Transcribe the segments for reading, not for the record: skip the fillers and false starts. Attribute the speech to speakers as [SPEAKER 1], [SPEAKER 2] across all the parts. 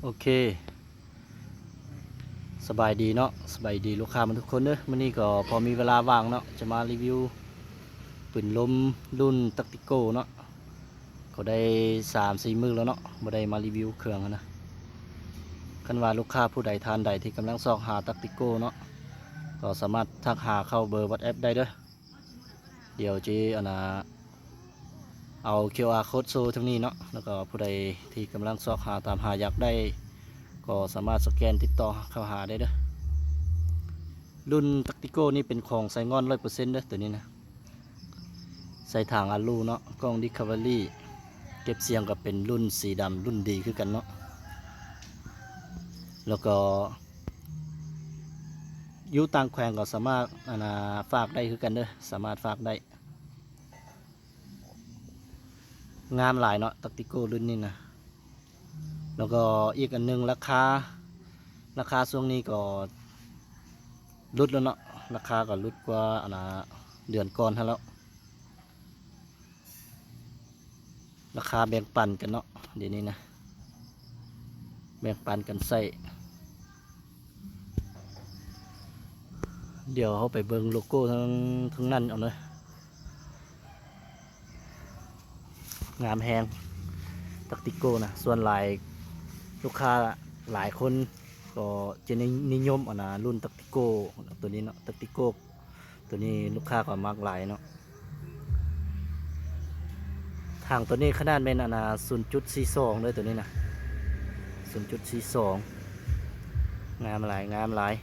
[SPEAKER 1] โอเคสบายดีเนาะสบายดีลูกค้ามันทุกคนเด้อมื้อนี้ก็พอมีเวลาว่างเนาะจะมารีวิวปืนลมรุ่นตักติโก้เนาะก็ได้3-4มื้อแล้วเนาะบ่ได้มารีวิวเครื่องนะคันว่าลูกค้าผู้ใดทานใดที่กำลังซอกหาตักติโก้เนาะก็สามารถทักหาเข้าเบอร์ WhatsApp ได้เด้อเดี๋ยวจีเอา QR code โชว์ทั้งนี้เนาะแล้วก็ผู้ใดที่กำลังซอกหาตามหาอยากได้ก็สามารถสแกนติดต่อเข้าหาได้เด้อรุ่นตักติโก้นี่เป็นของไซงอน 100% เด้อตัวนี้นะใส่ทางอาลูเนาะกล้องดิคาเวอรี่เก็บเสียงก็เป็นรุ่นสีดำรุ่นดีคือกันเนาะแล้วก็อยู่ต่างแขวงก็สามารถฝากได้คือกันเด้อสามารถฝากได้งามหลายเนาะตักติโก้รุ่นนี้นะแล้วก็อีกอันนึงราคาช่วงนี้ก็ลดแล้วเนาะราคาก็ลดกว่าเดือนก่อนแล้วราคาแบ่งปันกันเนาะเดี๋ยวนี้นะแบ่งปันกันใส่เดี๋ยวเขาไปเบิ่งโลโก้ทั้งนั้นเอาเลยงามแฮงตักติโก้นะส่วนหลายลูกค้าหลายคนก็จะนิยมรุ่นตักติโก้ตัวนี้เนาะตักติโก้ตัวนี้ลูกค้าก็มากหลายเนาะทางตัวนี้ขนาดเป็น0.42เลยตัวนี้นะ0.42งามหลายงามหลาย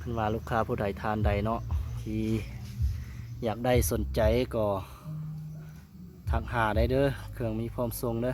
[SPEAKER 1] ขึ้นมาลูกค้าผู้ใดทานใดเนาะที่อยากได้สนใจก็ทักหาได้เด้อเครื่องมีพร้อมส่งเด้อ